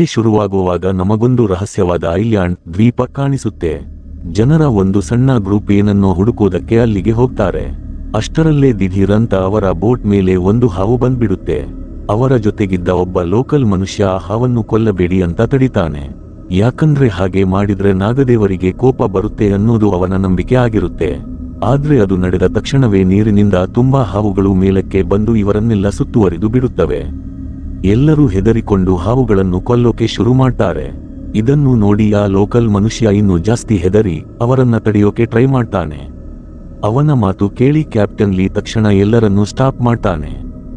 ಕಥೆ ಶುರುವಾಗುವಾಗ ನಮಗೊಂದು ರಹಸ್ಯವಾದ ಐಲ್ಯಾಂಡ್ ದ್ವೀಪ ಕಾಣಿಸುತ್ತೆ. ಜನರ ಒಂದು ಸಣ್ಣ ಗ್ರೂಪ್ ಏನನ್ನೋ ಹುಡುಕೋದಕ್ಕೆ ಅಲ್ಲಿಗೆ ಹೋಗ್ತಾರೆ. ಅಷ್ಟರಲ್ಲೇ ದಿಢೀರಂತ ಅವರ ಬೋಟ್ ಮೇಲೆ ಒಂದು ಹಾವು ಬಂದ್ಬಿಡುತ್ತೆ. ಅವರ ಜೊತೆಗಿದ್ದ ಒಬ್ಬ ಲೋಕಲ್ ಮನುಷ್ಯ ಆ ಹಾವನ್ನು ಕೊಲ್ಲಬೇಡಿ ಅಂತ ತಡಿತಾನೆ. ಯಾಕಂದ್ರೆ ಹಾಗೆ ಮಾಡಿದ್ರೆ ನಾಗದೇವರಿಗೆ ಕೋಪ ಬರುತ್ತೆ ಅನ್ನೋದು ಅವನ ನಂಬಿಕೆ ಆಗಿರುತ್ತೆ. ಆದ್ರೆ ಅದು ನಡೆದ ತಕ್ಷಣವೇ ನೀರಿನಿಂದ ತುಂಬಾ ಹಾವುಗಳು ಮೇಲಕ್ಕೆ ಬಂದು ಇವರನ್ನೆಲ್ಲ ಸುತ್ತುವರಿದು ಬಿಡುತ್ತವೆ. ಎಲ್ಲರೂ ಹೆದರಿಕೊಂಡು ಹಾವುಗಳನ್ನು ಕೊಲ್ಲೋಕೆ ಶುರು ಮಾಡ್ತಾರೆ. ಇದನ್ನು ನೋಡಿ ಆ ಲೋಕಲ್ ಮನುಷ್ಯ ಇನ್ನೂ ಜಾಸ್ತಿ ಹೆದರಿ ಅವರನ್ನ ತಡೆಯೋಕೆ ಟ್ರೈ ಮಾಡ್ತಾನೆ. ಅವನ ಮಾತು ಕೇಳಿ ಕ್ಯಾಪ್ಟನ್ ಲೀ ತಕ್ಷಣ ಎಲ್ಲರನ್ನೂ ಸ್ಟಾಪ್ ಮಾಡ್ತಾನೆ.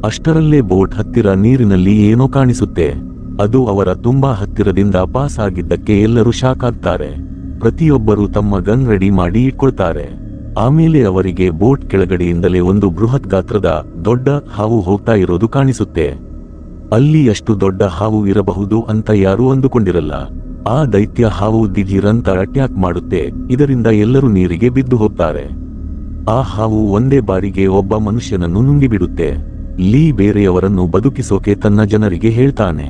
ಅಷ್ಟರಲ್ಲೇ ಬೋಟ್ ಹತ್ತಿರ ನೀರಿನಲ್ಲಿ ಏನೋ ಕಾಣಿಸುತ್ತೆ. ಅದು ಅವರ ತುಂಬಾ ಹತ್ತಿರದಿಂದ ಪಾಸ್ ಆಗಿದ್ದಕ್ಕೆ ಎಲ್ಲರೂ ಶಾಕ್ ಆಗ್ತಾರೆ. ಪ್ರತಿಯೊಬ್ಬರು ತಮ್ಮ ಗನ್ ರೆಡಿ ಮಾಡಿ ಇಟ್ಕೊಳ್ತಾರೆ. ಆಮೇಲೆ ಅವರಿಗೆ ಬೋಟ್ ಕೆಳಗಡೆಯಿಂದಲೇ ಒಂದು ಬೃಹತ್ ಗಾತ್ರದ ದೊಡ್ಡ ಹಾವು ಹೋಗ್ತಾ ಇರೋದು ಕಾಣಿಸುತ್ತೆ. ಅಲ್ಲಿ ಅಷ್ಟು ದೊಡ್ಡ ಹಾವು ಇರಬಹುದು ಅಂತ ಯಾರೂ ಅಂದುಕೊಂಡಿರಲ್ಲ. ಆ ದೈತ್ಯ ಹಾವು ದಿಢೀರಂತ ಅಟ್ಯಾಕ್ ಮಾಡುತ್ತೆ. ಇದರಿಂದ ಎಲ್ಲರೂ ನೀರಿಗೆ ಬಿದ್ದು ಹೋಗ್ತಾರೆ. ಆ ಹಾವು ಒಂದೇ ಬಾರಿಗೆ ಒಬ್ಬ ಮನುಷ್ಯನನ್ನು ನುಂಗಿಬಿಡುತ್ತೆ. ಲೀ ಬೇರೆಯವರನ್ನು ಬದುಕಿಸೋಕೆ ತನ್ನ ಜನರಿಗೆ ಹೇಳ್ತಾನೆ.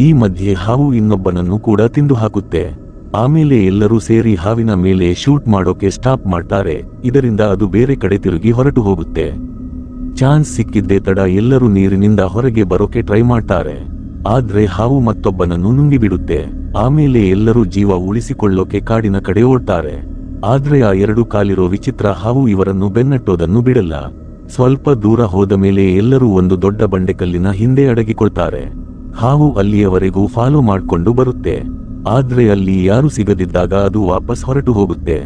ಈ ಮಧ್ಯೆ ಹಾವು ಇನ್ನೊಬ್ಬನನ್ನು ಕೂಡ ತಿಂದು ಹಾಕುತ್ತೆ. ಆಮೇಲೆ ಎಲ್ಲರೂ ಸೇರಿ ಹಾವಿನ ಮೇಲೆ ಶೂಟ್ ಮಾಡೋಕೆ ಸ್ಟಾಪ್ ಮಾಡ್ತಾರೆ. ಇದರಿಂದ ಅದು ಬೇರೆ ಕಡೆ ತಿರುಗಿ ಹೊರಟು ಹೋಗುತ್ತೆ. ಚಾನ್ಸ್ ಸಿಕ್ಕಿದ್ದೇ ತಡ ಎಲ್ಲರೂ ನೀರಿನಿಂದ ಹೊರಗೆ ಬರೋಕೆ ಟ್ರೈ ಮಾಡ್ತಾರೆ. ಆದ್ರೆ ಹಾವು ಮತ್ತೊಬ್ಬನನ್ನು ನುಂಗಿಬಿಡುತ್ತೆ. ಆಮೇಲೆ ಎಲ್ಲರೂ ಜೀವ ಉಳಿಸಿಕೊಳ್ಳೋಕೆ ಕಾಡಿನ ಕಡೆ ಓಡ್ತಾರೆ. ಆದ್ರೆ ಆ ಎರಡು ಕಾಲಿರೋ ವಿಚಿತ್ರ ಹಾವು ಇವರನ್ನು ಬೆನ್ನಟ್ಟೋದನ್ನು ಬಿಡಲ್ಲ. ಸ್ವಲ್ಪ ದೂರ ಹೋದ ಮೇಲೆ ಎಲ್ಲರೂ ಒಂದು ದೊಡ್ಡ ಬಂಡೆಕಲ್ಲಿನ ಹಿಂದೆ ಅಡಗಿಕೊಳ್ತಾರೆ. ಹಾವು ಅಲ್ಲಿಯವರೆಗೂ ಫಾಲೋ ಮಾಡ್ಕೊಂಡು ಬರುತ್ತೆ. ಆದ್ರೆ ಅಲ್ಲಿ ಯಾರು ಸಿಗದಿದ್ದಾಗ ಅದು ವಾಪಸ್ ಹೊರಟು ಹೋಗುತ್ತೆ.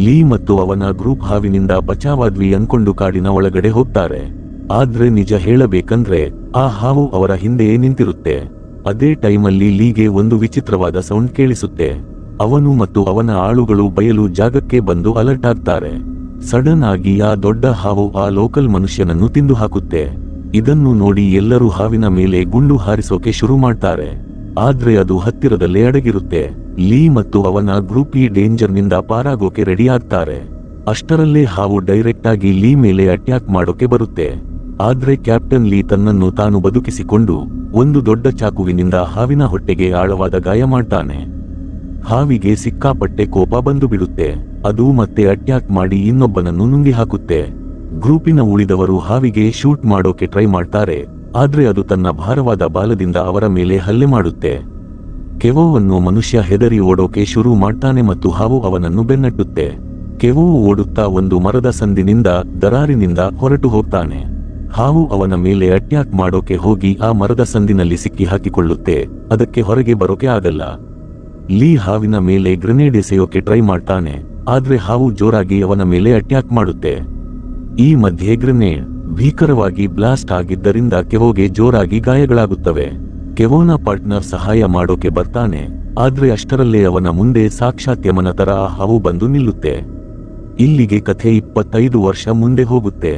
ಲೀ ಮತ್ತು ಅವನ ಗ್ರೂಪ್ ಹಾವಿನಿಂದ ಬಚಾವಾದ್ವಿ ಅನ್ಕೊಂಡು ಕಾಡಿನ ಒಳಗಡೆ ಹೋಗ್ತಾರೆ. ಆದ್ರೆ ನಿಜ ಹೇಳಬೇಕಂದ್ರೆ ಆ ಹಾವು ಅವರ ಹಿಂದೆಯೇ ನಿಂತಿರುತ್ತೆ. ಅದೇ ಟೈಮಲ್ಲಿ ಲೀಗೆ ಒಂದು ವಿಚಿತ್ರವಾದ ಸೌಂಡ್ ಕೇಳಿಸುತ್ತೆ. ಅವನು ಮತ್ತು ಅವನ ಆಳುಗಳು ಬಯಲು ಜಾಗಕ್ಕೆ ಬಂದು ಅಲರ್ಟ್ ಆಗ್ತಾರೆ. ಸಡನ್ ಆಗಿ ಆ ದೊಡ್ಡ ಹಾವು ಆ ಲೋಕಲ್ ಮನುಷ್ಯನನ್ನು ತಿಂದು ಹಾಕುತ್ತೆ. ಇದನ್ನು ನೋಡಿ ಎಲ್ಲರೂ ಹಾವಿನ ಮೇಲೆ ಗುಂಡು ಹಾರಿಸೋಕೆ ಶುರು ಮಾಡ್ತಾರೆ. ಆದ್ರೆ ಅದು ಹತ್ತಿರದಲ್ಲೇ ಅಡಗಿರುತ್ತೆ. ಲೀ ಮತ್ತು ಅವನ ಗ್ರೂಪ್ ಈ ಡೇಂಜರ್ನಿಂದ ಪಾರಾಗೋಕೆ ರೆಡಿ ಆಗ್ತಾರೆ. ಅಷ್ಟರಲ್ಲೇ ಹಾವು ಡೈರೆಕ್ಟ್ ಆಗಿ ಲೀ ಮೇಲೆ ಅಟ್ಯಾಕ್ ಮಾಡೋಕೆ ಬರುತ್ತೆ. ಆದ್ರೆ ಕ್ಯಾಪ್ಟನ್ ಲೀ ತನ್ನನ್ನು ತಾನು ಬದುಕಿಸಿಕೊಂಡು ಒಂದು ದೊಡ್ಡ ಚಾಕುವಿನಿಂದ ಹಾವಿನ ಹೊಟ್ಟೆಗೆ ಆಳವಾದ ಗಾಯ ಮಾಡ್ತಾನೆ. ಹಾವಿಗೆ ಸಿಕ್ಕಾಪಟ್ಟೆ ಕೋಪ ಬಂದು ಬಿಡುತ್ತೆ. ಅದು ಮತ್ತೆ ಅಟ್ಯಾಕ್ ಮಾಡಿ ಇನ್ನೊಬ್ಬನನ್ನು ನುಂಗಿ ಹಾಕುತ್ತೆ. ಗ್ರೂಪಿನ ಉಳಿದವರು ಹಾವಿಗೆ ಶೂಟ್ ಮಾಡೋಕೆ ಟ್ರೈ ಮಾಡ್ತಾರೆ. ಆದ್ರೆ ಅದು ತನ್ನ ಭಾರವಾದ ಬಾಲದಿಂದ ಅವರ ಮೇಲೆ ಹಲ್ಲೆ ಮಾಡುತ್ತೆ. ಕೆವೋ ಅನ್ನೋ ಮನುಷ್ಯ ಹೆದರಿ ಓಡೋಕೆ ಶುರು ಮಾಡ್ತಾನೆ ಮತ್ತು ಹಾವು ಅವನನ್ನು ಬೆನ್ನಟ್ಟುತ್ತೆ. ಕೆವೋ ಓಡುತ್ತಾ ಒಂದು ಮರದ ಸಂದಿನಿಂದ ದರಾರಿನಿಂದ ಹೊರಟು ಹೋಗ್ತಾನೆ. ಹಾವು ಅವನ ಮೇಲೆ ಅಟ್ಯಾಕ್ ಮಾಡೋಕೆ ಹೋಗಿ ಆ ಮರದ ಸಂದಿನಲ್ಲಿ ಸಿಕ್ಕಿ ಹಾಕಿಕೊಳ್ಳುತ್ತೆ. ಅದಕ್ಕೆ ಹೊರಗೆ ಬರೋಕೆ ಆಗಲ್ಲ. ಲೀ ಹಾವಿನ ಮೇಲೆ ಗ್ರೆನೇಡ್ ಎಸೆಯೋಕೆ ಟ್ರೈ ಮಾಡ್ತಾನೆ. ಆದ್ರೆ ಹಾವು ಜೋರಾಗಿ ಅವನ ಮೇಲೆ ಅಟ್ಯಾಕ್ ಮಾಡುತ್ತೆ. ಈ ಮಧ್ಯೆ ಗ್ರೆನೇಡ್ ಭೀಕರವಾಗಿ ಬ್ಲಾಸ್ಟ್ ಆಗಿದ್ದರಿಂದ ಕೆವೋಗೆ ಜೋರಾಗಿ ಗಾಯಗಳಾಗುತ್ತವೆ. ಕೆವೋನ ಪಾರ್ಟ್ನರ್ ಸಹಾಯ ಮಾಡೋಕೆ ಬರ್ತಾನೆ. ಆದ್ರೆ ಅಷ್ಟರಲ್ಲೇ ಅವನ ಮುಂದೆ ಸಾಕ್ಷಾತ್ ಯಮನ ತರ ಆ ಹಾವು ಬಂದು ನಿಲ್ಲುತ್ತೆ. ಇಲ್ಲಿಗೆ ಕಥೆ 25 ವರ್ಷ ಮುಂದೆ ಹೋಗುತ್ತೆ.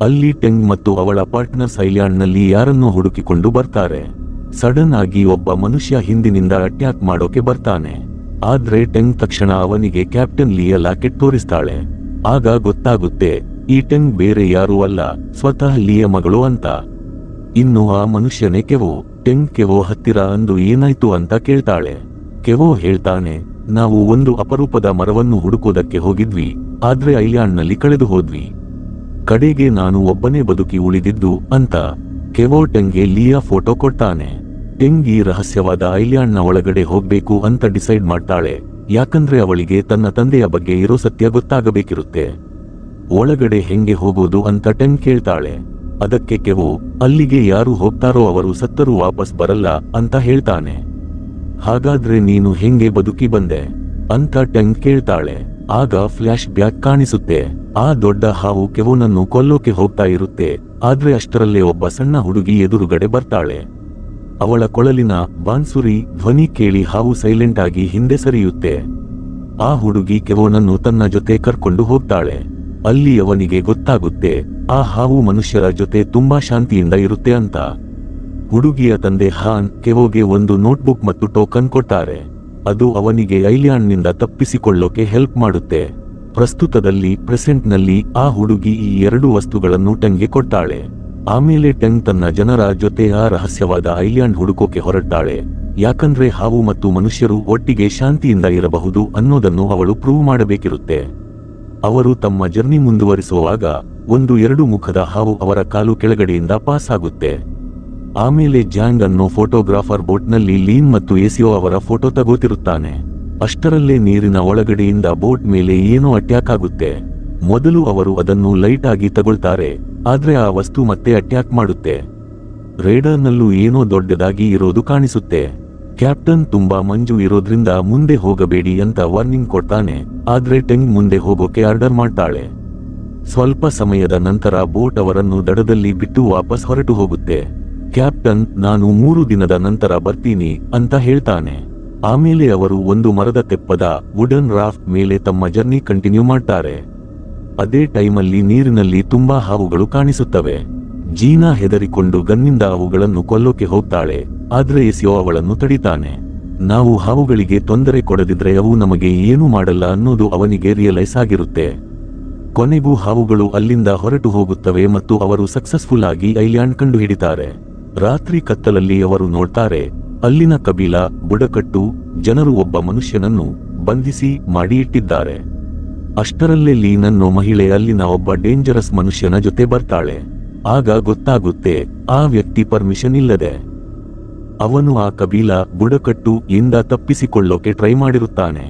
ಅಲ್ಲಿ ಟೆಂಗ್ ಮತ್ತು ಅವಳ ಪಾರ್ಟ್ನರ್ ಐಲ್ಯಾಂಡ್ನಲ್ಲಿ ಯಾರನ್ನೋ ಹುಡುಕಿಕೊಂಡು ಬರ್ತಾರೆ. ಸಡನ್ ಆಗಿ ಒಬ್ಬ ಮನುಷ್ಯ ಹಿಂದಿನಿಂದ ಅಟ್ಯಾಕ್ ಮಾಡೋಕೆ ಬರ್ತಾನೆ. ಆದ್ರೆ ಟೆಂಗ್ ತಕ್ಷಣ ಅವನಿಗೆ ಕ್ಯಾಪ್ಟನ್ ಲೀಯ ಲಾಕೆಟ್ ತೋರಿಸ್ತಾಳೆ. ಆಗ ಗೊತ್ತಾಗುತ್ತೆ ಈ ಟೆಂಗ್ ಬೇರೆ ಯಾರೂ ಅಲ್ಲ, ಸ್ವತಃ ಲೀಯ ಮಗಳು ಅಂತ. ಇನ್ನು ಆ ಮನುಷ್ಯನೇ ಕೆವೋ. ಟೆಂಗ್ ಕೆವೋ ಹತ್ತಿರ ಅಂದು ಏನಾಯ್ತು ಅಂತ ಕೇಳ್ತಾಳೆ. ಕೆವೋ ಹೇಳ್ತಾನೆ, ನಾವು ಒಂದು ಅಪರೂಪದ ಮರವನ್ನು ಹುಡುಕೋದಕ್ಕೆ ಹೋಗಿದ್ವಿ. ಆದ್ರೆ ಐಲ್ಯಾಂಡ್ನಲ್ಲಿ ಕಳೆದು ಹೋದ್ವಿ. ಕಡೆಗೆ ನಾನು ಒಬ್ಬನೇ ಬದುಕಿ ಉಳಿದಿದ್ದು ಅಂತ. ಕೆವೋ ಟೆಂಗ್ಗೆ ಲೀಯ ಫೋಟೋ ಕೊಡ್ತಾನೆ. ಟೆಂಗ್ ಈ ರಹಸ್ಯವಾದ ಐಲ್ಯಾಂಡ್ನ ಒಳಗಡೆ ಹೋಗ್ಬೇಕು ಅಂತ ಡಿಸೈಡ್ ಮಾಡ್ತಾಳೆ. ಯಾಕಂದ್ರೆ ಅವಳಿಗೆ ತನ್ನ ತಂದೆಯ ಬಗ್ಗೆ ಇರೋ ಸತ್ಯ ಗೊತ್ತಾಗಬೇಕಿರುತ್ತೆ. ಒಳಗಡೆ ಹೆಂಗೆ ಹೋಗೋದು ಅಂತ ಟೆಂಗ್ ಕೇಳ್ತಾಳೆ. ಅದಕ್ಕೆ ಕೆವೋ, ಅಲ್ಲಿಗೆ ಯಾರು ಹೋಗ್ತಾರೋ ಅವರು ಸತ್ತರೂ ವಾಪಸ್ ಬರಲ್ಲ ಅಂತ ಹೇಳ್ತಾನೆ. ಹಾಗಾದ್ರೆ ನೀನು ಹೆಂಗೆ ಬದುಕಿ ಬಂದೆ ಅಂತ ಟೆಂಗ್ ಕೇಳ್ತಾಳೆ. ಆಗ ಫ್ಲಾಶ್ ಬ್ಯಾಕ್ ಕಾಣಿಸುತ್ತೆ. ಆ ದೊಡ್ಡ ಹಾವು ಕೆವೋನನ್ನು ಕೊಲ್ಲೋಕೆ ಹೋಗ್ತಾ ಇರುತ್ತೆ. ಆದ್ರೆ ಅಷ್ಟರಲ್ಲೇ ಒಬ್ಬ ಸಣ್ಣ ಹುಡುಗಿ ಎದುರುಗಡೆ ಬರ್ತಾಳೆ. ಅವಳ ಕೊಳಲಿನ ಬಾನ್ಸುರಿ ಧ್ವನಿ ಕೇಳಿ ಹಾವು ಸೈಲೆಂಟ್ ಆಗಿ ಹಿಂದೆ ಸರಿಯುತ್ತೆ. ಆ ಹುಡುಗಿ ಕೆವೋನನ್ನು ತನ್ನ ಜೊತೆ ಕರ್ಕೊಂಡು ಹೋಗ್ತಾಳೆ. ಅಲ್ಲಿ ಅವನಿಗೆ ಗೊತ್ತಾಗುತ್ತೆ ಆ ಹಾವು ಮನುಷ್ಯರ ಜೊತೆ ತುಂಬಾ ಶಾಂತಿಯಿಂದ ಇರುತ್ತೆ ಅಂತ. ಹುಡುಗಿಯ ತಂದೆ ಹಾನ್ ಕೆವೋಗೆ ಒಂದು ನೋಟ್ಬುಕ್ ಮತ್ತು ಟೋಕನ್ ಕೊಡ್ತಾರೆ. ಅದು ಅವನಿಗೆ ಐಲ್ಯಾಂಡ್ನಿಂದ ತಪ್ಪಿಸಿಕೊಳ್ಳೋಕೆ ಹೆಲ್ಪ್ ಮಾಡುತ್ತೆ. ಪ್ರಸ್ತುತದಲ್ಲಿ ಪ್ರೆಸೆಂಟ್ನಲ್ಲಿ ಆ ಹುಡುಗಿ ಈ 2 ವಸ್ತುಗಳನ್ನು ಟೆಂಗ್ಗೆ ಕೊಡ್ತಾಳೆ. ಆಮೇಲೆ ಟೆಂಗ್ ತನ್ನ ಜನರ ಜೊತೆ ಆ ರಹಸ್ಯವಾದ ಐಲ್ಯಾಂಡ್ ಹುಡುಕೋಕೆ ಹೊರಟಾಳೆ, ಯಾಕಂದ್ರೆ ಹಾವು ಮತ್ತು ಮನುಷ್ಯರು ಒಟ್ಟಿಗೆ ಶಾಂತಿಯಿಂದ ಇರಬಹುದು ಅನ್ನೋದನ್ನು ಅವಳು ಪ್ರೂವ್ ಮಾಡಬೇಕಿರುತ್ತೆ. ಅವರು ತಮ್ಮ ಜರ್ನಿ ಮುಂದುವರಿಸುವಾಗ ಒಂದು 2 ಮುಖದ ಹಾವು ಅವರ ಕಾಲು ಕೆಳಗಡೆಯಿಂದ ಪಾಸ್ ಆಗುತ್ತೆ. ಆಮೇಲೆ ಜಾಂಗ್ ಅನ್ನೋ ಫೋಟೋಗ್ರಾಫರ್ ಬೋಟ್ನಲ್ಲಿ ಲೀನ್ ಮತ್ತು ಎಸಿಯೋ ಅವರ ಫೋಟೋ ತಗೋತಿರುತ್ತಾನೆ. ಅಷ್ಟರಲ್ಲೇ ನೀರಿನ ಒಳಗಡೆಯಿಂದ ಬೋಟ್ ಮೇಲೆ ಏನೋ ಅಟ್ಯಾಕ್ ಆಗುತ್ತೆ. ಮೊದಲು ಅವರು ಅದನ್ನು ಲೈಟ್ ಆಗಿ ತಗೊಳ್ತಾರೆ, ಆದ್ರೆ ಆ ವಸ್ತು ಮತ್ತೆ ಅಟ್ಯಾಕ್ ಮಾಡುತ್ತೆ. ರೇಡರ್ನಲ್ಲೂ ಏನೋ ದೊಡ್ಡದಾಗಿ ಇರೋದು ಕಾಣಿಸುತ್ತೆ. ಕ್ಯಾಪ್ಟನ್ ತುಂಬಾ ಮಂಜು ಇರೋದ್ರಿಂದ ಮುಂದೆ ಹೋಗಬೇಡಿ ಅಂತ ವಾರ್ನಿಂಗ್ ಕೊಡ್ತಾನೆ, ಆದ್ರೆ ಟೆಂಗ್ ಮುಂದೆ ಹೋಗೋಕೆ ಆರ್ಡರ್ ಮಾಡ್ತಾಳೆ. ಸ್ವಲ್ಪ ಸಮಯದ ನಂತರ ಬೋಟ್ ಅವರನ್ನು ದಡದಲ್ಲಿ ಬಿಟ್ಟು ವಾಪಸ್ ಹೊರಟು ಹೋಗುತ್ತೆ. ಕ್ಯಾಪ್ಟನ್, ನಾನು 3 ದಿನದ ನಂತರ ಬರ್ತೀನಿ ಅಂತ ಹೇಳ್ತಾನೆ. ಆಮೇಲೆ ಅವರು ಒಂದು ಮರದ ತೆಪ್ಪದ ವುಡನ್ ರಾಫ್ಟ್ ಮೇಲೆ ತಮ್ಮ ಜರ್ನಿ ಕಂಟಿನ್ಯೂ ಮಾಡ್ತಾರೆ. ಅದೇ ಟೈಮಲ್ಲಿ ನೀರಿನಲ್ಲಿ ತುಂಬಾ ಹಾವುಗಳು ಕಾಣಿಸುತ್ತವೆ. ಜೀನಾ ಹೆದರಿಕೊಂಡು ಗನ್ನಿಂದ ಅವುಗಳನ್ನು ಕೊಲ್ಲೋಕೆ ಹೋಗ್ತಾಳೆ, ಆದ್ರೆ ಎಸಿಯೋ ಅವಳನ್ನು ತಡಿತಾನೆ. ನಾವು ಹಾವುಗಳಿಗೆ ತೊಂದರೆ ಕೊಡದಿದ್ರೆ ಅವು ನಮಗೆ ಏನೂ ಮಾಡಲ್ಲ ಅನ್ನೋದು ಅವನಿಗೆ ರಿಯಲೈಸ್ ಆಗಿರುತ್ತೆ. ಕೊನೆಗೂ ಹಾವುಗಳು ಅಲ್ಲಿಂದ ಹೊರಟು ಹೋಗುತ್ತವೆ ಮತ್ತು ಅವರು ಸಕ್ಸಸ್ಫುಲ್ ಆಗಿ ಐಲ್ಯಾಂಡ್ ಕಂಡುಹಿಡಿತಾರೆ. ರಾತ್ರಿ ಕತ್ತಲಲ್ಲಿ ಅವರು ನೋಡ್ತಾರೆ, ಅಲ್ಲಿನ ಕಬೀಲಾ ಬುಡಕಟ್ಟು ಜನರು ಒಬ್ಬ ಮನುಷ್ಯನನ್ನು ಬಂಧಿಸಿ ಮಾಡಿ ಇಟ್ಟಿದ್ದಾರೆ. ಅಷ್ಟರಲ್ಲೇ ಲೀನ್ ಅನ್ನೋ ಮಹಿಳೆ ಅಲ್ಲಿನ ಒಬ್ಬ ಡೇಂಜರಸ್ ಮನುಷ್ಯನ ಜೊತೆ ಬರ್ತಾಳೆ. ಆಗ ಗೊತ್ತಾಗುತ್ತೆ, ಆ ವ್ಯಕ್ತಿ ಪರ್ಮಿಷನ್ ಇಲ್ಲದೆ ಅವನು ಆ ಕಬೀಲಾ ಬುಡಕಟ್ಟು ಇಂದ ತಪ್ಪಿಸಿಕೊಳ್ಳೋಕೆ ಟ್ರೈ ಮಾಡಿರುತ್ತಾನೆ.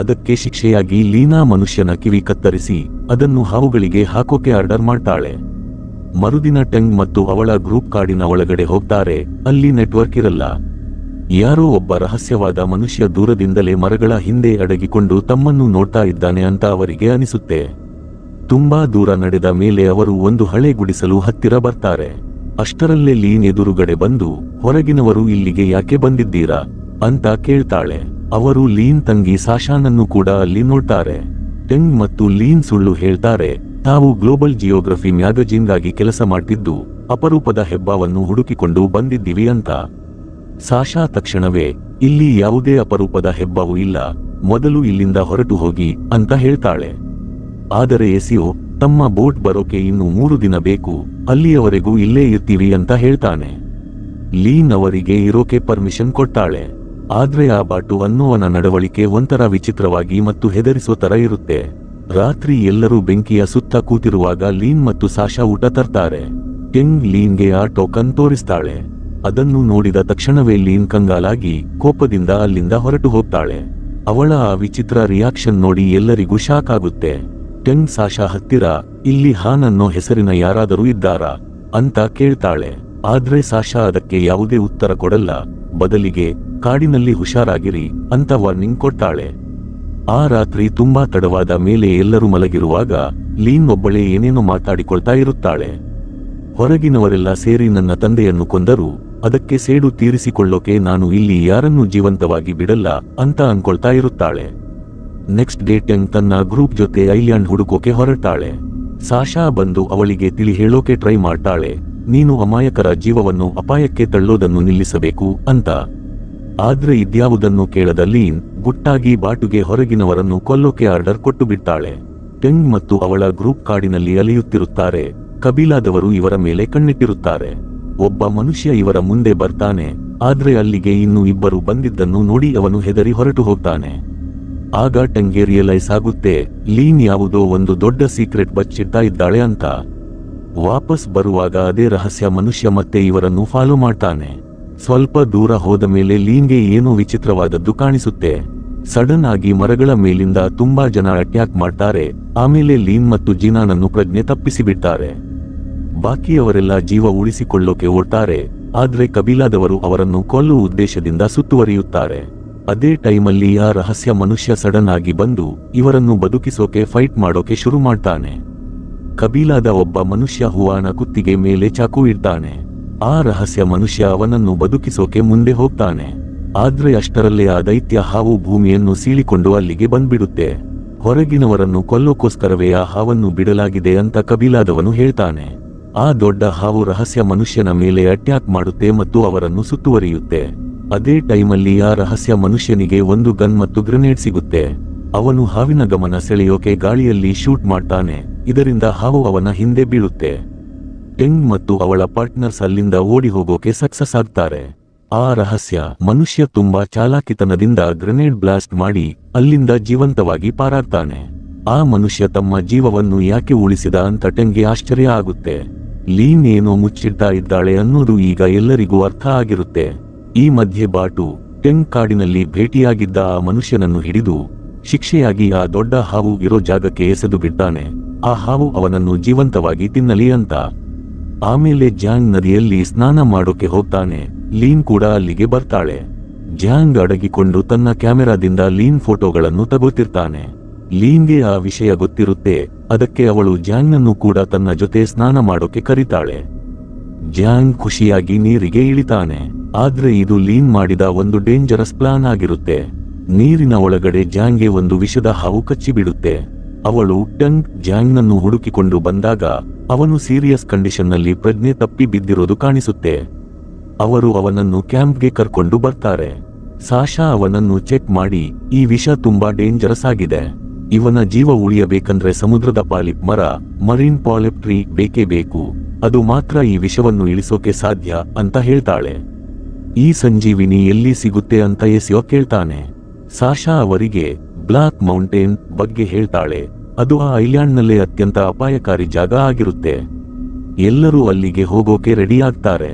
ಅದಕ್ಕೆ ಶಿಕ್ಷೆಯಾಗಿ ಲೀನಾ ಮನುಷ್ಯನ ಕಿವಿ ಕತ್ತರಿಸಿ ಅದನ್ನು ಹಾವುಗಳಿಗೆ ಹಾಕೋಕೆ ಆರ್ಡರ್ ಮಾಡ್ತಾಳೆ. ಮರುದಿನ ಟೆಂಗ್ ಮತ್ತು ಅವಳ ಗ್ರೂಪ್ ಕಾಡಿನ ಒಳಗಡೆ ಹೋಗ್ತಾರೆ. ಅಲ್ಲಿ ನೆಟ್ವರ್ಕ್ ಇರಲ್ಲ. ಯಾರೋ ಒಬ್ಬ ರಹಸ್ಯವಾದ ಮನುಷ್ಯ ದೂರದಿಂದಲೇ ಮರಗಳ ಹಿಂದೆ ಅಡಗಿಕೊಂಡು ತಮ್ಮನ್ನು ನೋಡ್ತಾ ಇದ್ದಾನೆ ಅಂತ ಅವರಿಗೆ ಅನಿಸುತ್ತೆ. ತುಂಬಾ ದೂರ ನಡೆದ ಮೇಲೆ ಅವರು ಒಂದು ಹಳೆ ಗುಡಿಸಲು ಹತ್ತಿರ ಬರ್ತಾರೆ. ಅಷ್ಟರಲ್ಲೇ ಲೀನ್ ಎದುರುಗಡೆ ಬಂದು, ಹೊರಗಿನವರು ಇಲ್ಲಿಗೆ ಯಾಕೆ ಬಂದಿದ್ದೀರಾ ಅಂತ ಕೇಳ್ತಾಳೆ. ಅವರು ಲೀನ್ ತಂಗಿ ಸಾಶಾನನ್ನು ಕೂಡ ಅಲ್ಲಿ ನೋಡ್ತಾರೆ. ಟೆಂಗ್ ಮತ್ತು ಲೀನ್ ಸುಳ್ಳು ಹೇಳ್ತಾರೆ, ತಾವು ಗ್ಲೋಬಲ್ ಜಿಯೋಗ್ರಫಿ ಮ್ಯಾಗಜಿನ್ಗಾಗಿ ಕೆಲಸ ಮಾಡ್ತಿದ್ದು ಅಪರೂಪದ ಹೆಬ್ಬಾವನ್ನು ಹುಡುಕಿಕೊಂಡು ಬಂದಿದ್ದೀವಿ ಅಂತ. ಸಾಶಾ ತಕ್ಷಣವೇ, ಇಲ್ಲಿ ಯಾವುದೇ ಅಪರೂಪದ ಹೆಬ್ಬಾವು ಇಲ್ಲ, ಮೊದಲು ಇಲ್ಲಿಂದ ಹೊರಟು ಹೋಗಿ ಅಂತ ಹೇಳ್ತಾಳೆ. ಆದರೆ ಎಸಿಯೋ, ತಮ್ಮ ಬೋಟ್ ಬರೋಕೆ ಇನ್ನು 3 ದಿನ ಬೇಕು, ಅಲ್ಲಿಯವರೆಗೂ ಇಲ್ಲೇ ಇರ್ತೀವಿ ಅಂತ ಹೇಳ್ತಾನೆ. ಲೀನ್ ಅವರಿಗೆ ಇರೋಕೆ ಪರ್ಮಿಷನ್ ಕೊಡ್ತಾಳೆ. ಆದ್ರೆ ಆ ಬಾಟು ಅನ್ನೋವನ ನಡವಳಿಕೆ ಒಂಥರ ವಿಚಿತ್ರವಾಗಿ ಮತ್ತು ಹೆದರಿಸೋ ತರ ಇರುತ್ತೆ. ರಾತ್ರಿ ಎಲ್ಲರೂ ಬೆಂಕಿಯ ಸುತ್ತ ಕೂತಿರುವಾಗ ಲೀನ್ ಮತ್ತು ಸಾಶಾ ಊಟ ತರ್ತಾರೆ. ಟೆಂಗ್ ಲೀನ್ಗೆ ಆ ಟೋಕನ್ ತೋರಿಸ್ತಾಳೆ. ಅದನ್ನು ನೋಡಿದ ತಕ್ಷಣವೇ ಲೀನ್ ಕಂಗಾಲಾಗಿ ಕೋಪದಿಂದ ಅಲ್ಲಿಂದ ಹೊರಟು ಹೋಗ್ತಾಳೆ. ಅವಳ ಆ ವಿಚಿತ್ರ ರಿಯಾಕ್ಷನ್ ನೋಡಿ ಎಲ್ಲರಿಗೂ ಶಾಕ್ ಆಗುತ್ತೆ. ಟೆಂಗ್ ಸಾಶಾ ಹತ್ತಿರ, ಇಲ್ಲಿ ಹಾನ್ ಅನ್ನೋ ಹೆಸರಿನ ಯಾರಾದರೂ ಇದ್ದಾರಾ ಅಂತ ಕೇಳ್ತಾಳೆ. ಆದ್ರೆ ಸಾಶಾ ಅದಕ್ಕೆ ಯಾವುದೇ ಉತ್ತರ ಕೊಡಲ್ಲ. ಬದಲಿಗೆ, ಕಾಡಿನಲ್ಲಿ ಹುಷಾರಾಗಿರಿ ಅಂತ ವಾರ್ನಿಂಗ್ ಕೊಡ್ತಾಳೆ. ಆ ರಾತ್ರಿ ತುಂಬಾ ತಡವಾದ ಮೇಲೆ ಎಲ್ಲರೂ ಮಲಗಿರುವಾಗ ಲೀನ್ ಒಬ್ಬಳೇ ಏನೇನೋ ಮಾತಾಡಿಕೊಳ್ತಾ ಇರುತ್ತಾಳೆ. ಹೊರಗಿನವರೆಲ್ಲ ಸೇರಿ ನನ್ನ ತಂದೆಯನ್ನು ಕೊಂದರು, ಅದಕ್ಕೆ ಸೇಡು ತೀರಿಸಿಕೊಳ್ಳೋಕೆ ನಾನು ಇಲ್ಲಿ ಯಾರನ್ನೂ ಜೀವಂತವಾಗಿ ಬಿಡಲ್ಲ ಅಂತ ಅನ್ಕೊಳ್ತಾ ಇರುತ್ತಾಳೆ. ನೆಕ್ಸ್ಟ್ ಡೇ ಟೆಂಗ್ ತನ್ನ ಗ್ರೂಪ್ ಜೊತೆ ಐಲ್ಯಾಂಡ್ ಹುಡುಕೋಕೆ ಹೊರಟಾಳೆ. ಸಾಶಾ ಬಂದು ಅವಳಿಗೆ ತಿಳಿ ಹೇಳೋಕೆ ಟ್ರೈ ಮಾಡ್ತಾಳೆ, ನೀನು ಅಮಾಯಕರ ಜೀವವನ್ನು ಅಪಾಯಕ್ಕೆ ತಳ್ಳೋದನ್ನು ನಿಲ್ಲಿಸಬೇಕು ಅಂತ. ಆದ್ರೆ ಇದ್ಯಾವುದನ್ನು ಕೇಳದ ಲೀನ್ ಗುಟ್ಟಾಗಿ ಬಾಟುಗೆ ಹೊರಗಿನವರನ್ನು ಕೊಲ್ಲೋಕೆ ಆರ್ಡರ್ ಕೊಟ್ಟು ಬಿಡ್ತಾಳೆ. ಟೆಂಗ್ ಮತ್ತು ಅವಳ ಗ್ರೂಪ್ ಕಾಡಿನಲ್ಲಿ ಅಲೆಯುತ್ತಿರುತ್ತಾರೆ. ಕಬೀಲಾದವರು ಇವರ ಮೇಲೆ ಕಣ್ಣಿಟ್ಟಿರುತ್ತಾರೆ. ಒಬ್ಬ ಮನುಷ್ಯ ಇವರ ಮುಂದೆ ಬರ್ತಾನೆ, ಆದ್ರೆ ಅಲ್ಲಿಗೆ ಇನ್ನು 2 ಬಂದಿದ್ದನ್ನು ನೋಡಿ ಅವನು ಹೆದರಿ ಹೊರಟು ಹೋಗ್ತಾನೆ. ಆಗ ಟೆಂಗ್ಗೆ ರಿಯಲೈಸ್ ಆಗುತ್ತೆ, ಲೀನ್ ಯಾವುದೋ ಒಂದು ದೊಡ್ಡ ಸೀಕ್ರೆಟ್ ಬಚ್ಚಿಡ್ತಾ ಇದ್ದಾಳೆ ಅಂತ. ವಾಪಸ್ ಬರುವಾಗ ಅದೇ ರಹಸ್ಯ ಮನುಷ್ಯ ಮತ್ತೆ ಇವರನ್ನು ಫಾಲೋ ಮಾಡ್ತಾನೆ. ಸ್ವಲ್ಪ ದೂರ ಹೋದ ಮೇಲೆ ಲೀನ್ಗೆ ಏನೋ ವಿಚಿತ್ರವಾದದ್ದು ಕಾಣಿಸುತ್ತೆ. ಸಡನ್ ಆಗಿ ಮರಗಳ ಮೇಲಿಂದ ತುಂಬಾ ಜನ ಅಟ್ಯಾಕ್ ಮಾಡ್ತಾರೆ. ಆಮೇಲೆ ಲೀನ್ ಮತ್ತು ಜೀನಾನನ್ನು ಪ್ರಜ್ಞೆ ತಪ್ಪಿಸಿಬಿಡ್ತಾರೆ. ಬಾಕಿಯವರೆಲ್ಲ ಜೀವ ಉಳಿಸಿಕೊಳ್ಳೋಕೆ ಓಡ್ತಾರೆ. ಆದ್ರೆ ಕಬೀಲಾದವರು ಅವರನ್ನು ಕೊಲ್ಲುವ ಉದ್ದೇಶದಿಂದ ಸುತ್ತುವರಿಯುತ್ತಾರೆ. ಅದೇ ಟೈಮಲ್ಲಿ ಆ ರಹಸ್ಯ ಮನುಷ್ಯ ಸಡನ್ ಆಗಿ ಬಂದು ಇವರನ್ನು ಬದುಕಿಸೋಕೆ ಫೈಟ್ ಮಾಡೋಕೆ ಶುರು ಮಾಡ್ತಾನೆ. ಕಬೀಲಾದ ಒಬ್ಬ ಮನುಷ್ಯ ಹುವಾನ ಕುತ್ತಿಗೆ ಮೇಲೆ ಚಾಕು ಇಡ್ತಾನೆ. ಆ ರಹಸ್ಯ ಮನುಷ್ಯ ಅವನನ್ನು ಬದುಕಿಸೋಕೆ ಮುಂದೆ ಹೋಗ್ತಾನೆ. ಆದ್ರೆ ಅಷ್ಟರಲ್ಲೇ ಆ ದೈತ್ಯ ಹಾವು ಭೂಮಿಯನ್ನು ಸೀಳಿಕೊಂಡು ಅಲ್ಲಿಗೆ ಬಂದ್ಬಿಡುತ್ತೆ. ಹೊರಗಿನವರನ್ನು ಕೊಲ್ಲೋಕೋಸ್ಕರವೇ ಆ ಹಾವನ್ನು ಬಿಡಲಾಗಿದೆ ಅಂತ ಕಬೀಲಾದವನು ಹೇಳ್ತಾನೆ. ಆ ದೊಡ್ಡ ಹಾವು ರಹಸ್ಯ ಮನುಷ್ಯನ ಮೇಲೆ ಅಟ್ಯಾಕ್ ಮಾಡುತ್ತೆ ಮತ್ತು ಅವರನ್ನು ಸುತ್ತುವರಿಯುತ್ತೆ. ಅದೇ ಟೈಮಲ್ಲಿ ಆ ರಹಸ್ಯ ಮನುಷ್ಯನಿಗೆ ಒಂದು ಗನ್ ಮತ್ತು ಗ್ರೆನೇಡ್ ಸಿಗುತ್ತೆ. ಅವನು ಹಾವಿನ ಗಮನ ಸೆಳೆಯೋಕೆ ಗಾಳಿಯಲ್ಲಿ ಶೂಟ್ ಮಾಡ್ತಾನೆ. ಇದರಿಂದ ಹಾವು ಅವನ ಹಿಂದೆ ಬೀಳುತ್ತೆ. ಟೆಂಗ್ ಮತ್ತು ಅವಳ ಪಾರ್ಟ್ನರ್ಸ್ ಅಲ್ಲಿಂದ ಓಡಿ ಹೋಗೋಕೆ ಸಕ್ಸಸ್ ಆಗ್ತಾರೆ. ಆ ರಹಸ್ಯ ಮನುಷ್ಯ ತುಂಬಾ ಚಾಲಾಕಿತನದಿಂದ ಗ್ರೆನೇಡ್ ಬ್ಲಾಸ್ಟ್ ಮಾಡಿ ಅಲ್ಲಿಂದ ಜೀವಂತವಾಗಿ ಪಾರಾಗ್ತಾನೆ. ಆ ಮನುಷ್ಯ ತಮ್ಮ ಜೀವವನ್ನು ಯಾಕೆ ಉಳಿಸಿದ ಅಂತ ಟೆಂಗ್ಗೆ ಆಶ್ಚರ್ಯ ಆಗುತ್ತೆ. ಲೀನ್ ಏನೋ ಮುಚ್ಚಿಡ್ತಾ ಇದ್ದಾಳೆ ಅನ್ನೋದು ಈಗ ಎಲ್ಲರಿಗೂ ಅರ್ಥ ಆಗಿರುತ್ತೆ. ಈ ಮಧ್ಯೆ ಬಾಟು ಟೆಂಗ್ ಕಾಡಿನಲ್ಲಿ ಭೇಟಿಯಾಗಿದ್ದ ಆ ಮನುಷ್ಯನನ್ನು ಹಿಡಿದು ಶಿಕ್ಷೆಯಾಗಿ ಆ ದೊಡ್ಡ ಹಾವು ಇರೋ ಜಾಗಕ್ಕೆ ಎಸೆದು ಬಿಡ್ತಾನೆ. ಆ ಹಾವು ಅವನನ್ನು ಜೀವಂತವಾಗಿ ತಿನ್ನಲಿ ಅಂತ. ಆಮೇಲೆ ಜ್ಯಾಂಗ್ ನದಿಯಲ್ಲಿ ಸ್ನಾನ ಮಾಡೋಕೆ ಹೋಗ್ತಾನೆ. ಲೀನ್ ಕೂಡ ಅಲ್ಲಿಗೆ ಬರ್ತಾಳೆ. ಜ್ಯಾಂಗ್ ಅಡಗಿಕೊಂಡು ತನ್ನ ಕ್ಯಾಮೆರಾದಿಂದ ಲೀನ್ ಫೋಟೋಗಳನ್ನು ತಗೋತಿರ್ತಾನೆ. ಲೀನ್ಗೆ ಆ ವಿಷಯ ಗೊತ್ತಿರುತ್ತೆ. ಅದಕ್ಕೆ ಅವಳು ಜ್ಯಾಂಗ್ನನ್ನು ಕೂಡ ತನ್ನ ಜೊತೆ ಸ್ನಾನ ಮಾಡೋಕೆ ಕರೀತಾಳೆ. ಜ್ಯಾಂಗ್ ಖುಷಿಯಾಗಿ ನೀರಿಗೆ ಇಳಿತಾನೆ. ಆದ್ರೆ ಇದು ಲೀನ್ ಮಾಡಿದ ಒಂದು ಡೇಂಜರಸ್ ಪ್ಲಾನ್ ಆಗಿರುತ್ತೆ. ನೀರಿನ ಒಳಗಡೆ ಜ್ಯಾಂಗ್ಗೆ ಒಂದು ವಿಷದ ಹಾವು ಕಚ್ಚಿಬಿಡುತ್ತೆ. ಅವಳು ಟಂಗ್ ಜ್ಯಾಂಗ್ನನ್ನು ಹುಡುಕಿಕೊಂಡು ಬಂದಾಗ ಅವನು ಸೀರಿಯಸ್ ಕಂಡೀಷನ್ನಲ್ಲಿ ಪ್ರಜ್ಞೆ ತಪ್ಪಿ ಬಿದ್ದಿರೋದು ಕಾಣಿಸುತ್ತೆ. ಅವರು ಅವನನ್ನು ಕ್ಯಾಂಪ್ಗೆ ಕರ್ಕೊಂಡು ಬರ್ತಾರೆ. ಸಾಶಾ ಅವನನ್ನು ಚೆಕ್ ಮಾಡಿ, ಈ ವಿಷ ತುಂಬಾ ಡೇಂಜರಸ್ ಆಗಿದೆ. ಇವನ ಜೀವ ಉಳಿಯಬೇಕಂದ್ರೆ ಸಮುದ್ರದ ಪಾಲಿಪ್ ಮರ, ಮರೀನ್ ಪಾಲಿಪ್ ಟ್ರೀ ಬೇಕೇ ಬೇಕು. ಅದು ಮಾತ್ರ ಈ ವಿಷವನ್ನು ಇಳಿಸೋಕೆ ಸಾಧ್ಯ ಅಂತ ಹೇಳ್ತಾಳೆ. ಈ ಸಂಜೀವಿನಿ ಎಲ್ಲಿ ಸಿಗುತ್ತೆ ಅಂತ ಎಸಿಯೋ ಕೇಳ್ತಾನೆ. ಸಾಶಾ ಅವರಿಗೆ ಬ್ಲಾಕ್ ಮೌಂಟೇನ್ ಬಗ್ಗೆ ಹೇಳ್ತಾಳೆ. ಅದು ಆ ಐಲ್ಯಾಂಡ್ನಲ್ಲೇ ಅತ್ಯಂತ ಅಪಾಯಕಾರಿ ಜಾಗ ಆಗಿರುತ್ತೆ. ಎಲ್ಲರೂ ಅಲ್ಲಿಗೆ ಹೋಗೋಕೆ ರೆಡಿ ಆಗ್ತಾರೆ.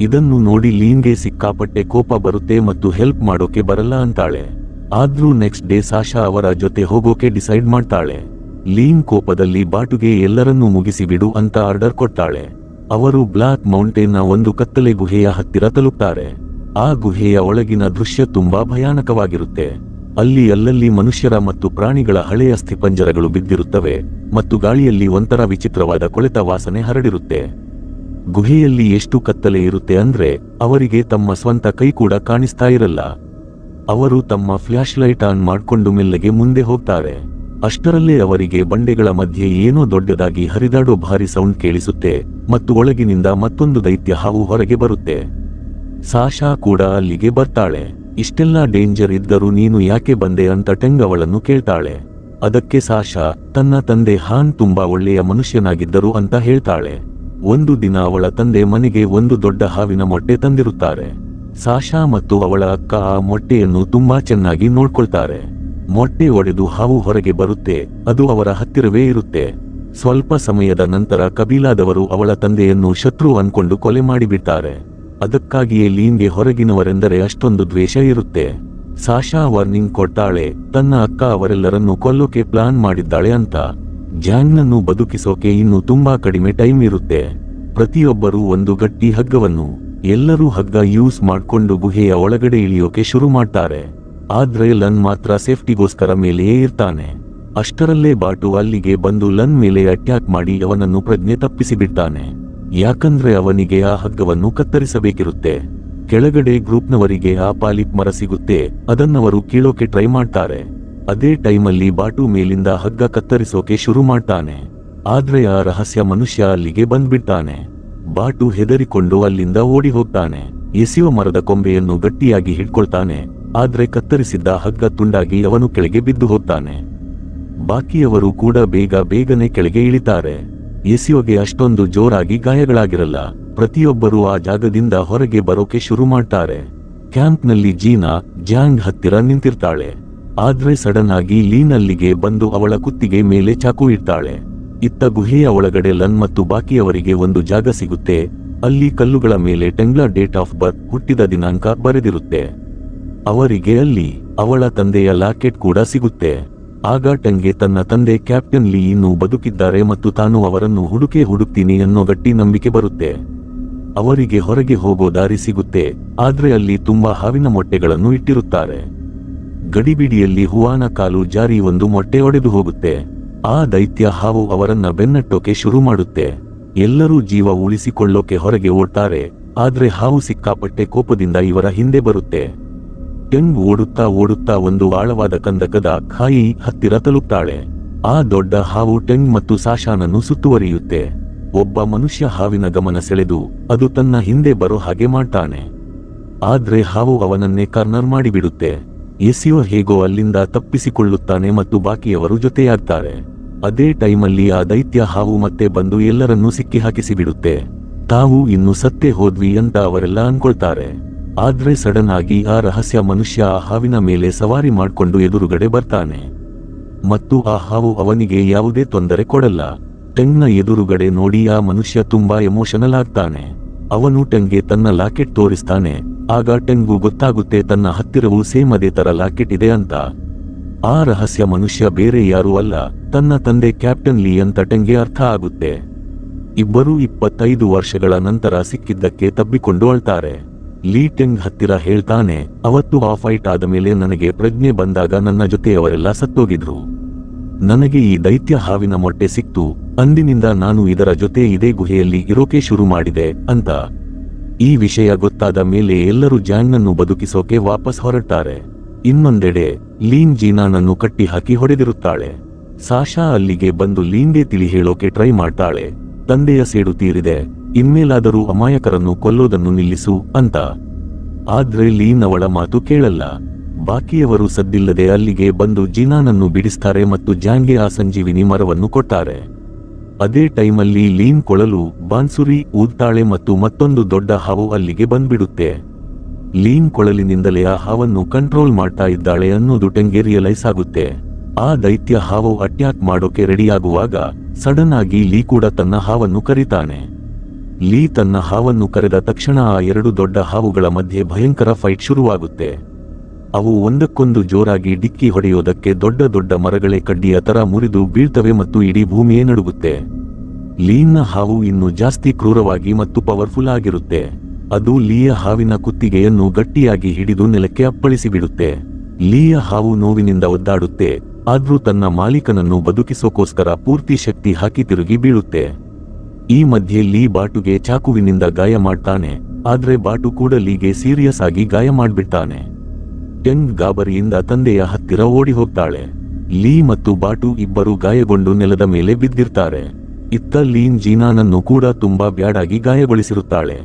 ಇದನ್ನು ನೋಡಿ ಲೀನ್ಗೆ ಸಿಕ್ಕಾಪಟ್ಟೆ ಕೋಪ ಬರುತ್ತೆ ಮತ್ತು ಹೆಲ್ಪ್ ಮಾಡೋಕೆ ಬರಲ್ಲ ಅಂತಾಳೆ. ಆದ್ರೂ ನೆಕ್ಸ್ಟ್ ಡೇ ಸಾಶಾ ಅವರ ಜೊತೆ ಹೋಗೋಕೆ ಡಿಸೈಡ್ ಮಾಡ್ತಾಳೆ. ಲೀನ್ ಕೋಪದಲ್ಲಿ ಬಾಟುಗೆ ಎಲ್ಲರನ್ನೂ ಮುಗಿಸಿಬಿಡು ಅಂತ ಆರ್ಡರ್ ಕೊಡ್ತಾಳೆ. ಅವರು ಬ್ಲಾಕ್ ಮೌಂಟೇನ್ನ ಒಂದು ಕತ್ತಲೆ ಗುಹೆಯ ಹತ್ತಿರ ತಲುಪ್ತಾರೆ. ಆ ಗುಹೆಯ ಒಳಗಿನ ದೃಶ್ಯ ತುಂಬಾ ಭಯಾನಕವಾಗಿರುತ್ತೆ. ಅಲ್ಲಿ ಅಲ್ಲಲ್ಲಿ ಮನುಷ್ಯರ ಮತ್ತು ಪ್ರಾಣಿಗಳ ಹಳೆಯ ಅಸ್ಥಿಪಂಜರಗಳು ಬಿದ್ದಿರುತ್ತವೆ ಮತ್ತು ಗಾಳಿಯಲ್ಲಿ ಒಂಥರ ವಿಚಿತ್ರವಾದ ಕೊಳೆತ ವಾಸನೆ ಹರಡಿರುತ್ತೆ. ಗುಹೆಯಲ್ಲಿ ಎಷ್ಟು ಕತ್ತಲೆ ಇರುತ್ತೆ ಅಂದ್ರೆ ಅವರಿಗೆ ತಮ್ಮ ಸ್ವಂತ ಕೈ ಕೂಡ ಕಾಣಿಸ್ತಾ ಇರಲ್ಲ. ಅವರು ತಮ್ಮ ಫ್ಲಾಶ್ ಲೈಟ್ ಆನ್ ಮಾಡ್ಕೊಂಡು ಮೆಲ್ಲಗೆ ಮುಂದೆ ಹೋಗ್ತಾರೆ. ಅಷ್ಟರಲ್ಲೇ ಅವರಿಗೆ ಬಂಡೆಗಳ ಮಧ್ಯೆ ಏನೋ ದೊಡ್ಡದಾಗಿ ಹರಿದಾಡೋ ಭಾರಿ ಸೌಂಡ್ ಕೇಳಿಸುತ್ತೆ ಮತ್ತು ಒಳಗಿನಿಂದ ಮತ್ತೊಂದು ದೈತ್ಯ ಹಾವು ಹೊರಗೆ ಬರುತ್ತೆ. ಸಾಶಾ ಕೂಡ ಅಲ್ಲಿಗೆ ಬರ್ತಾಳೆ. ಇಷ್ಟೆಲ್ಲ ಡೇಂಜರ್ ಇದ್ದರೂ ನೀನು ಯಾಕೆ ಬಂದೆ ಅಂತ ಟೆಂಗ್ ಅವಳನ್ನು ಕೇಳ್ತಾಳೆ. ಅದಕ್ಕೆ ಸಾಶಾ ತನ್ನ ತಂದೆ ಹಾನ್ ತುಂಬಾ ಒಳ್ಳೆಯ ಮನುಷ್ಯನಾಗಿದ್ದರು ಅಂತ ಹೇಳ್ತಾಳೆ. ಒಂದು ದಿನ ಅವಳ ತಂದೆ ಮನೆಗೆ ಒಂದು ದೊಡ್ಡ ಹಾವಿನ ಮೊಟ್ಟೆ ತಂದಿರುತ್ತಾರೆ. ಸಾಶಾ ಮತ್ತು ಅವಳ ಅಕ್ಕ ಆ ಮೊಟ್ಟೆಯನ್ನು ತುಂಬಾ ಚೆನ್ನಾಗಿ ನೋಡ್ಕೊಳ್ತಾರೆ. ಮೊಟ್ಟೆ ಒಡೆದು ಹಾವು ಹೊರಗೆ ಬರುತ್ತೆ. ಅದು ಅವರ ಹತ್ತಿರವೇ ಇರುತ್ತೆ. ಸ್ವಲ್ಪ ಸಮಯದ ನಂತರ ಕಬೀಲಾದವರು ಅವಳ ತಂದೆಯನ್ನು ಶತ್ರು ಅನ್ಕೊಂಡು ಕೊಲೆ ಮಾಡಿಬಿಡ್ತಾರೆ. ಅದಕ್ಕಾಗಿಯೇ ಲೀನ್ಗೆ ಹೊರಗಿನವರೆಂದರೆ ಅಷ್ಟೊಂದು ದ್ವೇಷ ಇರುತ್ತೆ. ಸಾಶಾ ವಾರ್ನಿಂಗ್ ಕೊಡ್ತಾಳೆ, ತನ್ನ ಅಕ್ಕ ಅವರೆಲ್ಲರನ್ನು ಕೊಲ್ಲೋಕೆ ಪ್ಲಾನ್ ಮಾಡಿದ್ದಾಳೆ ಅಂತ. ಜ್ಯಾಂಗ್ನನ್ನು ಬದುಕಿಸೋಕೆ ಇನ್ನು ತುಂಬಾ ಕಡಿಮೆ ಟೈಮ್ ಇರುತ್ತೆ. ಪ್ರತಿಯೊಬ್ಬರೂ ಒಂದು ಗಟ್ಟಿ ಹಗ್ಗವನ್ನು, ಎಲ್ಲರೂ ಹಗ್ಗ ಯೂಸ್ ಮಾಡ್ಕೊಂಡು ಗುಹೆಯ ಒಳಗಡೆ ಇಳಿಯೋಕೆ ಶುರು ಮಾಡ್ತಾರೆ. ಆದ್ರೆ ಲನ್ ಮಾತ್ರ ಸೇಫ್ಟಿಗೋಸ್ಕರ ಮೇಲೆಯೇ ಇರ್ತಾನೆ. ಅಷ್ಟರಲ್ಲೇ ಬಾಟು ಅಲ್ಲಿಗೆ ಬಂದು ಲನ್ ಮೇಲೆ ಅಟ್ಯಾಕ್ ಮಾಡಿ ಅವನನ್ನು ಪ್ರಜ್ಞೆ ತಪ್ಪಿಸಿಬಿಡ್ತಾನೆ. ಯಾಕಂದ್ರೆ ಅವನಿಗೆ ಆ ಹಗ್ಗವನ್ನು ಕತ್ತರಿಸಬೇಕಿರುತ್ತೆ. ಕೆಳಗಡೆ ಗ್ರೂಪ್ನವರಿಗೆ ಆ ಪಾಲಿಪ್ ಮರ ಸಿಗುತ್ತೆ. ಅದನ್ನವರು ಕೀಳೋಕೆ ಟ್ರೈ ಮಾಡ್ತಾರೆ. ಅದೇ ಟೈಮಲ್ಲಿ ಬಾಟು ಮೇಲಿಂದ ಹಗ್ಗ ಕತ್ತರಿಸೋಕೆ ಶುರು ಮಾಡ್ತಾನೆ. ಆದ್ರೆ ಆ ರಹಸ್ಯ ಮನುಷ್ಯ ಅಲ್ಲಿಗೆ ಬಂದ್ಬಿಡ್ತಾನೆ. ಬಾಟು ಹೆದರಿಕೊಂಡು ಅಲ್ಲಿಂದ ಓಡಿ ಹೋಗ್ತಾನೆ. ಎಸೆಯುವ ಮರದ ಕೊಂಬೆಯನ್ನು ಗಟ್ಟಿಯಾಗಿ ಹಿಡ್ಕೊಳ್ತಾನೆ. ಆದ್ರೆ ಕತ್ತರಿಸಿದ್ದ ಹಗ್ಗ ತುಂಡಾಗಿ ಅವನು ಕೆಳಗೆ ಬಿದ್ದು ಹೋಗ್ತಾನೆ. ಬಾಕಿಯವರು ಕೂಡ ಬೇಗನೆ ಕೆಳಗೆ ಇಳಿತಾರೆ. ಎಸೆಯೋಗೆ ಅಷ್ಟೊಂದು ಜೋರಾಗಿ ಗಾಯಗಳಾಗಿರಲ್ಲ. ಪ್ರತಿಯೊಬ್ಬರೂ ಆ ಜಾಗದಿಂದ ಹೊರಗೆ ಬರೋಕೆ ಶುರು ಮಾಡ್ತಾರೆ. ಕ್ಯಾಂಪ್ನಲ್ಲಿ ಜೀನಾ ಜ್ಯಾಂಗ್ ಹತ್ತಿರ ನಿಂತಿರ್ತಾಳೆ. ಆದ್ರೆ ಸಡನ್ ಆಗಿ ಲೀನ್ ಅಲ್ಲಿಗೆ ಬಂದು ಅವಳ ಕುತ್ತಿಗೆ ಮೇಲೆ ಚಾಕು ಇಡ್ತಾಳೆ. ಇತ್ತ ಗುಹೆಯ ಒಳಗಡೆ ಲನ್ ಮತ್ತು ಬಾಕಿಯವರಿಗೆ ಒಂದು ಜಾಗ ಸಿಗುತ್ತೆ. ಅಲ್ಲಿ ಕಲ್ಲುಗಳ ಮೇಲೆ ಟೆಂಗ್ಲ ಡೇಟ್ ಆಫ್ ಬರ್ತ್, ಹುಟ್ಟಿದ ದಿನಾಂಕ ಬರೆದಿರುತ್ತೆ. ಅವರಿಗೆ ಅಲ್ಲಿ ಅವಳ ತಂದೆಯ ಲಾಕೆಟ್ ಕೂಡ ಸಿಗುತ್ತೆ. ಆಗ ಟೆಂಗ್ಗೆ ತನ್ನ ತಂದೆ ಕ್ಯಾಪ್ಟನ್ ಲೀ ಇನ್ನೂ ಬದುಕಿದ್ದಾರೆ ಮತ್ತು ತಾನು ಅವರನ್ನು ಹುಡುಕ್ತೀನಿ ಅನ್ನೋ ಗಟ್ಟಿ ನಂಬಿಕೆ ಬರುತ್ತೆ. ಅವರಿಗೆ ಹೊರಗೆ ಹೋಗೋ ದಾರಿ ಸಿಗುತ್ತೆ. ಆದ್ರೆ ಅಲ್ಲಿ ತುಂಬಾ ಹಾವಿನ ಮೊಟ್ಟೆಗಳನ್ನು ಇಟ್ಟಿರುತ್ತಾರೆ. ಗಡಿಬಿಡಿಯಲ್ಲಿ ಹುವಾನ ಕಾಲು ಜಾರಿ ಒಂದು ಮೊಟ್ಟೆ ಒಡೆದು ಹೋಗುತ್ತೆ. ಆ ದೈತ್ಯ ಹಾವು ಅವರನ್ನ ಬೆನ್ನಟ್ಟೋಕೆ ಶುರು ಮಾಡುತ್ತೆ. ಎಲ್ಲರೂ ಜೀವ ಉಳಿಸಿಕೊಳ್ಳೋಕೆ ಹೊರಗೆ ಓಡ್ತಾರೆ. ಆದ್ರೆ ಹಾವು ಸಿಕ್ಕಾಪಟ್ಟೆ ಕೋಪದಿಂದ ಇವರ ಹಿಂದೆ ಬರುತ್ತೆ. ಟೆಂಗ್ ಓಡುತ್ತಾ ಒಂದು ಆಳವಾದ ಕಂದಕದ ಖಾಯಿ ಹತ್ತಿರ ತಲುಪ್ತಾಳೆ. ಆ ದೊಡ್ಡ ಹಾವು ಟೆಂಗ್ ಮತ್ತು ಸಾಶಾನನ್ನು ಸುತ್ತುವರಿಯುತ್ತೆ. ಒಬ್ಬ ಮನುಷ್ಯ ಹಾವಿನ ಗಮನ ಸೆಳೆದು ಅದು ತನ್ನ ಹಿಂದೆ ಬರೋ ಹಾಗೆ ಮಾಡ್ತಾನೆ. ಆದ್ರೆ ಹಾವು ಅವನನ್ನೇ ಕಾರ್ನರ್ ಮಾಡಿಬಿಡುತ್ತೆ. ಎಸಿಯೋ ಹೇಗೋ ಅಲ್ಲಿಂದ ತಪ್ಪಿಸಿಕೊಳ್ಳುತ್ತಾನೆ ಮತ್ತು ಬಾಕಿಯವರು ಜೊತೆಯಾಗ್ತಾರೆ. ಅದೇ ಟೈಮಲ್ಲಿ ಆ ದೈತ್ಯ ಹಾವು ಮತ್ತೆ ಬಂದು ಎಲ್ಲರನ್ನೂ ಸಿಕ್ಕಿ ಹಾಕಿಸಿಬಿಡುತ್ತೆ. ತಾವು ಇನ್ನು ಸತ್ತೇ ಹೋದ್ವಿ ಅಂತ ಅವರೆಲ್ಲ ಅನ್ಕೊಳ್ತಾರೆ. ಆದ್ರೆ ಸಡನ್ ಆಗಿ ಆ ರಹಸ್ಯ ಮನುಷ್ಯ ಆ ಹಾವಿನ ಮೇಲೆ ಸವಾರಿ ಮಾಡ್ಕೊಂಡು ಎದುರುಗಡೆ ಬರ್ತಾನೆ. ಮತ್ತು ಆ ಹಾವು ಅವನಿಗೆ ಯಾವುದೇ ತೊಂದರೆ ಕೊಡಲ್ಲ. ಟೆಂಗ್ನ ಎದುರುಗಡೆ ನೋಡಿ ಆ ಮನುಷ್ಯ ತುಂಬಾ ಎಮೋಷನಲ್ ಆಗ್ತಾನೆ. ಅವನು ಟೆಂಗ್ಗೆ ತನ್ನ ಲಾಕೆಟ್ ತೋರಿಸ್ತಾನೆ. ಆಗ ಟೆಂಗ್ಗೂ ಗೊತ್ತಾಗುತ್ತೆ ತನ್ನ ಹತ್ತಿರವೂ ಸೇಮ್ ಅದೇ ತರ ಲಾಕೆಟ್ ಇದೆ ಅಂತ. ಆ ರಹಸ್ಯ ಮನುಷ್ಯ ಬೇರೆ ಯಾರೂ ಅಲ್ಲ, ತನ್ನ ತಂದೆ ಕ್ಯಾಪ್ಟನ್ ಲೀ ಅಂತ ಟೆಂಗ್ಗೆ ಅರ್ಥ ಆಗುತ್ತೆ. ಇಬ್ಬರೂ 25 ವರ್ಷಗಳ ನಂತರ ಸಿಕ್ಕಿದ್ದಕ್ಕೆ ತಬ್ಬಿಕೊಂಡು ಅಳ್ತಾರೆ. ಲೀ ಟೆಂಗ್ ಹತ್ತಿರ ಹೇಳ್ತಾನೆ, ಅವತ್ತು ಆ ಫೈಟ್ ಆದಮೇಲೆ ನನಗೆ ಪ್ರಜ್ಞೆ ಬಂದಾಗ ನನ್ನ ಜೊತೆಯವರೆಲ್ಲ ಸತ್ತೋಗಿದ್ರು. ನನಗೆ ಈ ದೈತ್ಯ ಹಾವಿನ ಮೊಟ್ಟೆ ಸಿಕ್ತು. ಅಂದಿನಿಂದ ನಾನು ಇದರ ಜೊತೆ ಇದೇ ಗುಹೆಯಲ್ಲಿ ಇರೋಕೆ ಶುರು ಮಾಡಿದೆ ಅಂತ. ಈ ವಿಷಯ ಗೊತ್ತಾದ ಮೇಲೆ ಎಲ್ಲರೂ ಜಾಂಗ್ನನ್ನು ಬದುಕಿಸೋಕೆ ವಾಪಸ್ ಹೊರಡ್ತಾರೆ. ಇನ್ನೊಂದೆಡೆ ಲೀನ್ ಜೀನಾನನ್ನು ಕಟ್ಟಿ ಹಾಕಿ ಹೊಡೆದಿರುತ್ತಾಳೆ. ಸಾಶಾ ಅಲ್ಲಿಗೆ ಬಂದು ಲೀನ್ಗೆ ತಿಳಿ ಹೇಳೋಕೆ ಟ್ರೈ ಮಾಡ್ತಾಳೆ. ತಂದೆಯ ಸೇಡು ತೀರಿದೆ, ಇನ್ಮೇಲಾದರೂ ಅಮಾಯಕರನ್ನು ಕೊಲ್ಲೋದನ್ನು ನಿಲ್ಲಿಸು ಅಂತ. ಆದ್ರೆ ಲೀನ್ ಅವಳ ಮಾತು ಕೇಳಲ್ಲ. ಬಾಕಿಯವರು ಸದ್ದಿಲ್ಲದೆ ಅಲ್ಲಿಗೆ ಬಂದು ಜೀನಾನನ್ನು ಬಿಡಿಸ್ತಾರೆ ಮತ್ತು ಜಾಂಗ್ಗೆ ಆ ಸಂಜೀವಿನಿ ಮರವನ್ನು ಕೊಟ್ಟಾರೆ. ಅದೇ ಟೈಮಲ್ಲಿ ಲೀನ್ ಕೊಳಲು ಬಾನ್ಸುರಿ ಊದ್ತಾಳೆ ಮತ್ತು ಮತ್ತೊಂದು ದೊಡ್ಡ ಹಾವು ಅಲ್ಲಿಗೆ ಬಂದ್ಬಿಡುತ್ತೆ. ಲೀನ್ ಕೊಳಲಿನಿಂದಲೇ ಆ ಹಾವನ್ನು ಕಂಟ್ರೋಲ್ ಮಾಡ್ತಾ ಇದ್ದಾಳೆ ಅನ್ನೋದು ಟೆಂಗ್ಗೆ ರಿಯಲೈಸ್ ಆಗುತ್ತೆ. ಆ ದೈತ್ಯ ಹಾವು ಅಟ್ಯಾಕ್ ಮಾಡೋಕೆ ರೆಡಿಯಾಗುವಾಗ ಸಡನ್ ಆಗಿ ಲೀ ಕೂಡ ತನ್ನ ಹಾವನ್ನು ಕರೀತಾನೆ. ಲೀ ತನ್ನ ಹಾವನ್ನು ಕರೆದ ತಕ್ಷಣ ಆ 2 ದೊಡ್ಡ ಹಾವುಗಳ ಮಧ್ಯೆ ಭಯಂಕರ ಫೈಟ್ ಶುರುವಾಗುತ್ತೆ. ಅವು ಒಂದಕ್ಕೊಂದು ಜೋರಾಗಿ ಡಿಕ್ಕಿ ಹೊಡೆಯೋದಕ್ಕೆ ದೊಡ್ಡ ದೊಡ್ಡ ಮರಗಳೇ ಕಡ್ಡಿಯ ತರ ಮುರಿದು ಬೀಳ್ತವೆ ಮತ್ತು ಇಡೀ ಭೂಮಿಯೇ ನಡುಗುತ್ತೆ. ಲೀನ್ನ ಹಾವು ಇನ್ನೂ ಜಾಸ್ತಿ ಕ್ರೂರವಾಗಿ ಮತ್ತು ಪವರ್ಫುಲ್ ಆಗಿರುತ್ತೆ. ಅದು ಲೀಯ ಹಾವಿನ ಕುತ್ತಿಗೆಯನ್ನು ಗಟ್ಟಿಯಾಗಿ ಹಿಡಿದು ನೆಲಕ್ಕೆ ಅಪ್ಪಳಿಸಿಬಿಡುತ್ತೆ. ಲೀಯ ಹಾವು ನೋವಿನಿಂದ ಒದ್ದಾಡುತ್ತೆ, ಆದ್ರೂ ತನ್ನ ಮಾಲೀಕನನ್ನು ಬದುಕಿಸೋಕೋಸ್ಕರ ಪೂರ್ತಿ ಶಕ್ತಿ ಹಾಕಿ ತಿರುಗಿ ಬೀಳುತ್ತೆ. ಈ ಮಧ್ಯೆ ಲೀ ಬಾಟುಗೆ ಚಾಕುವಿನಿಂದ ಗಾಯ ಮಾಡ್ತಾನೆ, ಆದ್ರೆ ಬಾಟು ಕೂಡ ಲೀಗೆ ಸೀರಿಯಸ್ ಆಗಿ ಗಾಯ ಮಾಡ್ಬಿಡ್ತಾನೆ. ಟೆಂಗ್ ಗಾಬರಿಯಿಂದ ತಂದೆಯ ಹತ್ತಿರ ಓಡಿ ಹೋಗ್ತಾಳೆ. ಲೀ ಮತ್ತು ಬಾಟು ಇಬ್ಬರು ಗಾಯಗೊಂಡು ನೆಲದ ಮೇಲೆ ಬಿದ್ದಿರ್ತಾರೆ. ಇತ್ತ ಲೀನ್ ಜೀನಾನನ್ನು ಕೂಡ ತುಂಬಾ ಬ್ಯಾಡಾಗಿ ಗಾಯಗೊಳಿಸಿರುತ್ತಾಳೆ.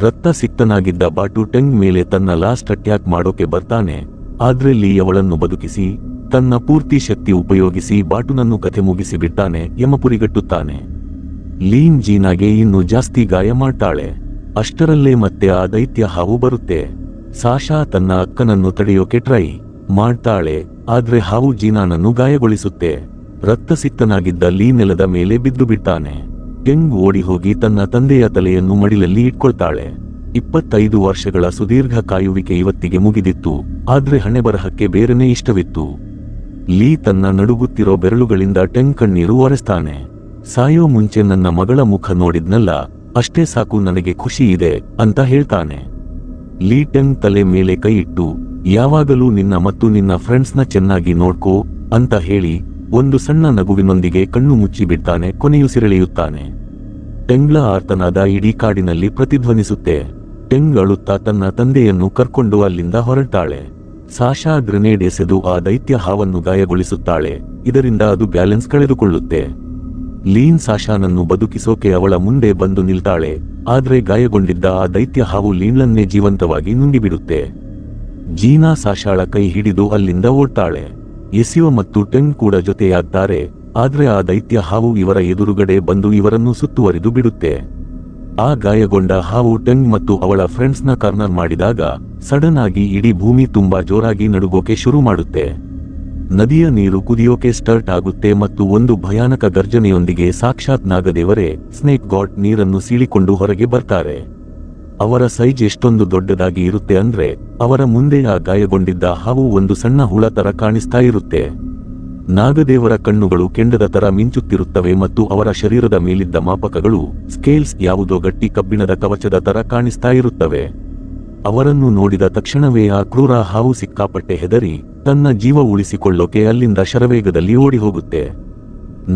ರಕ್ತ ಸಿಕ್ತನಾಗಿದ್ದ ಬಾಟು ಟೆಂಗ್ ಮೇಲೆ ತನ್ನ ಲಾಸ್ಟ್ ಅಟ್ಯಾಕ್ ಮಾಡೋಕೆ ಬರ್ತಾನೆ. ಆದ್ರೆ ಲೀ ಅವಳನ್ನು ಬದುಕಿಸಿ ತನ್ನ ಪೂರ್ತಿ ಶಕ್ತಿ ಉಪಯೋಗಿಸಿ ಬಾಟುನನ್ನು ಕಥೆ ಮುಗಿಸಿ ಬಿಡ್ತಾನೆ, ಯಮಪುರಿಗಟ್ಟುತ್ತಾನೆ. ಲೀನ್ ಜೀನಾಗೆ ಇನ್ನೂ ಜಾಸ್ತಿ ಗಾಯ ಮಾಡ್ತಾಳೆ. ಅಷ್ಟರಲ್ಲೇ ಮತ್ತೆ ಆ ದೈತ್ಯ ಹಾವು ಬರುತ್ತೆ. ಸಾಶಾ ತನ್ನ ಅಕ್ಕನನ್ನು ತಡೆಯೋಕೆ ಟ್ರೈ ಮಾಡ್ತಾಳೆ, ಆದ್ರೆ ಹಾವು ಜೀನಾನನ್ನು ಗಾಯಗೊಳಿಸುತ್ತೆ. ರಕ್ತಸಿಕ್ತನಾಗಿದ್ದ ಲೀ ನೆಲದ ಮೇಲೆ ಬಿದ್ದು ಬಿಡ್ತಾನೆ. ಟೆಂಗ್ ಓಡಿ ಹೋಗಿ ತನ್ನ ತಂದೆಯ ತಲೆಯನ್ನು ಮಡಿಲಲ್ಲಿ ಇಟ್ಕೊಳ್ತಾಳೆ. 25 ವರ್ಷಗಳ ಸುದೀರ್ಘ ಕಾಯುವಿಕೆ ಇವತ್ತಿಗೆ ಮುಗಿದಿತ್ತು, ಆದ್ರೆ ಹಣೆಬರಹಕ್ಕೆ ಬೇರೆನೇ ಇಷ್ಟವಿತ್ತು. ಲೀ ತನ್ನ ನಡುಗುತ್ತಿರೋ ಬೆರಳುಗಳಿಂದ ಟೆಂಗ್ ಕಣ್ಣೀರು ಒರೆಸ್ತಾನೆ. ಸಾಯೋ ಮುಂಚೆ ನನ್ನ ಮಗಳ ಮುಖ ನೋಡಿದ್ನಲ್ಲ, ಅಷ್ಟೇ ಸಾಕು, ನನಗೆ ಖುಷಿ ಇದೆ ಅಂತ ಹೇಳ್ತಾನೆ. ಲೀ ಟೆಂಗ್ ತಲೆ ಮೇಲೆ ಕೈ ಇಟ್ಟು, ಯಾವಾಗಲೂ ನಿನ್ನ ಮತ್ತು ನಿನ್ನ ಫ್ರೆಂಡ್ಸ್ನ ಚೆನ್ನಾಗಿ ನೋಡ್ಕೋ ಅಂತ ಹೇಳಿ ಒಂದು ಸಣ್ಣ ನಗುವಿನೊಂದಿಗೆ ಕಣ್ಣು ಮುಚ್ಚಿಬಿಡ್ತಾನೆ. ಕೊನೆಯುಸಿರೆಳೆಯುತ್ತಾನೆ. ಟೆಂಗ್ಳ ಆರ್ತನಾದ ಇಡೀ ಕಾಡಿನಲ್ಲಿ ಪ್ರತಿಧ್ವನಿಸುತ್ತೆ. ಟೆಂಗ್ ಅಳುತ್ತಾ ತನ್ನ ತಂದೆಯನ್ನು ಕರ್ಕೊಂಡು ಅಲ್ಲಿಂದ ಹೊರಟಾಳೆ. ಸಾಶಾ ಗ್ರೆನೇಡ್ ಎಸೆದು ಆ ದೈತ್ಯ ಹಾವನ್ನು ಗಾಯಗೊಳಿಸುತ್ತಾಳೆ. ಇದರಿಂದ ಅದು ಬ್ಯಾಲೆನ್ಸ್ ಕಳೆದುಕೊಳ್ಳುತ್ತೆ. ಲೀನ್ ಸಾಶಾನನ್ನು ಬದುಕಿಸೋಕೆ ಅವಳ ಮುಂದೆ ಬಂದು ನಿಲ್ತಾಳೆ, ಆದ್ರೆ ಗಾಯಗೊಂಡಿದ್ದ ಆ ದೈತ್ಯ ಹಾವು ಲೀನ್ಲನ್ನೇ ಜೀವಂತವಾಗಿ ನುಂಗಿಬಿಡುತ್ತೆ. ಜೀನಾ ಸಾಶಾಳ ಕೈ ಹಿಡಿದು ಅಲ್ಲಿಂದ ಓಡ್ತಾಳೆ. ಎಸಿಯೋ ಮತ್ತು ಟೆಂಗ್ ಕೂಡ ಜೊತೆಯಾಗ್ತಾರೆ, ಆದ್ರೆ ಆ ದೈತ್ಯ ಹಾವು ಇವರ ಎದುರುಗಡೆ ಬಂದು ಇವರನ್ನು ಸುತ್ತುವರಿದು ಬಿಡುತ್ತೆ. ಆ ಗಾಯಗೊಂಡ ಹಾವು ಟೆಂಗ್ ಮತ್ತು ಅವಳ ಫ್ರೆಂಡ್ಸ್ನ ಕಾರ್ನರ್ ಮಾಡಿದಾಗ ಸಡನ್ ಆಗಿ ಇಡೀ ಭೂಮಿ ತುಂಬಾ ಜೋರಾಗಿ ನಡುಗೋಕೆ ಶುರು ಮಾಡುತ್ತೆ. ನದಿಯ ನೀರು ಕುದಿಯೋಕೆ ಸ್ಟಾರ್ಟ್ ಆಗುತ್ತೆ ಮತ್ತು ಒಂದು ಭಯಾನಕ ಗರ್ಜನೆಯೊಂದಿಗೆ ಸಾಕ್ಷಾತ್ ನಾಗದೇವರೇ, ಸ್ನೇಕ್ ಗಾಡ್, ನೀರನ್ನು ಸೀಳಿಕೊಂಡು ಹೊರಗೆ ಬರ್ತಾರೆ. ಅವರ ಸೈಜ್ ಎಷ್ಟೊಂದು ದೊಡ್ಡದಾಗಿ ಇರುತ್ತೆ ಅಂದ್ರೆ ಅವರ ಮುಂದೆ ಆ ಗಾಯಗೊಂಡಿದ್ದ ಹಾವು ಒಂದು ಸಣ್ಣ ಹುಳ ತರ ಕಾಣಿಸ್ತಾ ಇರುತ್ತೆ. ನಾಗದೇವರ ಕಣ್ಣುಗಳು ಕೆಂಡದ ತರ ಮಿಂಚುತ್ತಿರುತ್ತವೆ ಮತ್ತು ಅವರ ಶರೀರದ ಮೇಲಿದ್ದ ಮಾಪಕಗಳು ಸ್ಕೇಲ್ಸ್ ಯಾವುದೋ ಗಟ್ಟಿ ಕಬ್ಬಿಣದ ಕವಚದ ತರ ಕಾಣಿಸ್ತಾ ಇರುತ್ತವೆ. ಅವರನ್ನು ನೋಡಿದ ತಕ್ಷಣವೇ ಆ ಕ್ರೂರ ಹಾವು ಸಿಕ್ಕಾಪಟ್ಟೆ ಹೆದರಿ ತನ್ನ ಜೀವ ಉಳಿಸಿಕೊಳ್ಳೋಕೆ ಅಲ್ಲಿಂದ ಶರವೇಗದಲ್ಲಿ ಓಡಿ ಹೋಗುತ್ತೆ.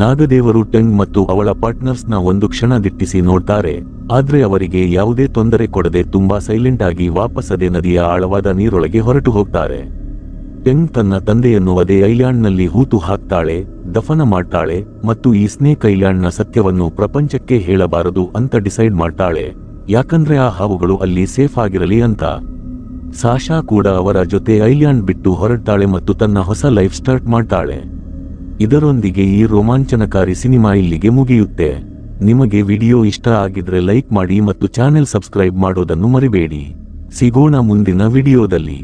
ನಾಗದೇವರು ಟೆಂಗ್ ಮತ್ತು ಅವಳ ಪಾರ್ಟ್ನರ್ಸ್ನ ಒಂದು ಕ್ಷಣ ದಿಟ್ಟಿಸಿ ನೋಡ್ತಾರೆ, ಆದ್ರೆ ಅವರಿಗೆ ಯಾವುದೇ ತೊಂದರೆ ಕೊಡದೆ ತುಂಬಾ ಸೈಲೆಂಟ್ ಆಗಿ ವಾಪಸ್ ಅದೇ ನದಿಯ ಆಳವಾದ ನೀರೊಳಗೆ ಹೊರಟು ಹೋಗ್ತಾರೆ. ಟೆಂಗ್ ತನ್ನ ತಂದೆಯನ್ನು ಅದೇ ಐಲ್ಯಾಂಡ್ನಲ್ಲಿ ಹೂತು ಹಾಕ್ತಾಳೆ, ದಫನ ಮಾಡ್ತಾಳೆ ಮತ್ತು ಈ ಸ್ನೇಕ್ ಐಲ್ಯಾಂಡ್ನ ಸತ್ಯವನ್ನು ಪ್ರಪಂಚಕ್ಕೆ ಹೇಳಬಾರದು ಅಂತ ಡಿಸೈಡ್ ಮಾಡ್ತಾಳೆ, ಯಾಕಂದ್ರೆ ಆ ಹಾವುಗಳು ಅಲ್ಲಿ ಸೇಫ್ ಆಗಿರಲಿ ಅಂತ. ಸಾಶಾ ಕೂಡ ಅವರ ಜೊತೆ ಐಲ್ಯಾಂಡ್ ಬಿಟ್ಟು ಹೊರಡ್ತಾಳೆ ಮತ್ತು ತನ್ನ ಹೊಸ ಲೈಫ್ ಸ್ಟಾರ್ಟ್ ಮಾಡ್ತಾಳೆ. ಇದರೊಂದಿಗೆ ಈ ರೋಮಾಂಚನಕಾರಿ ಸಿನಿಮಾ ಇಲ್ಲಿಗೆ ಮುಗಿಯುತ್ತೆ. ನಿಮಗೆ ವಿಡಿಯೋ ಇಷ್ಟ ಆಗಿದ್ರೆ ಲೈಕ್ ಮಾಡಿ ಮತ್ತು ಚಾನೆಲ್ ಸಬ್ಸ್ಕ್ರೈಬ್ ಮಾಡೋದನ್ನು ಮರಿಬೇಡಿ. ಸಿಗೋಣ ಮುಂದಿನ ವಿಡಿಯೋದಲ್ಲಿ.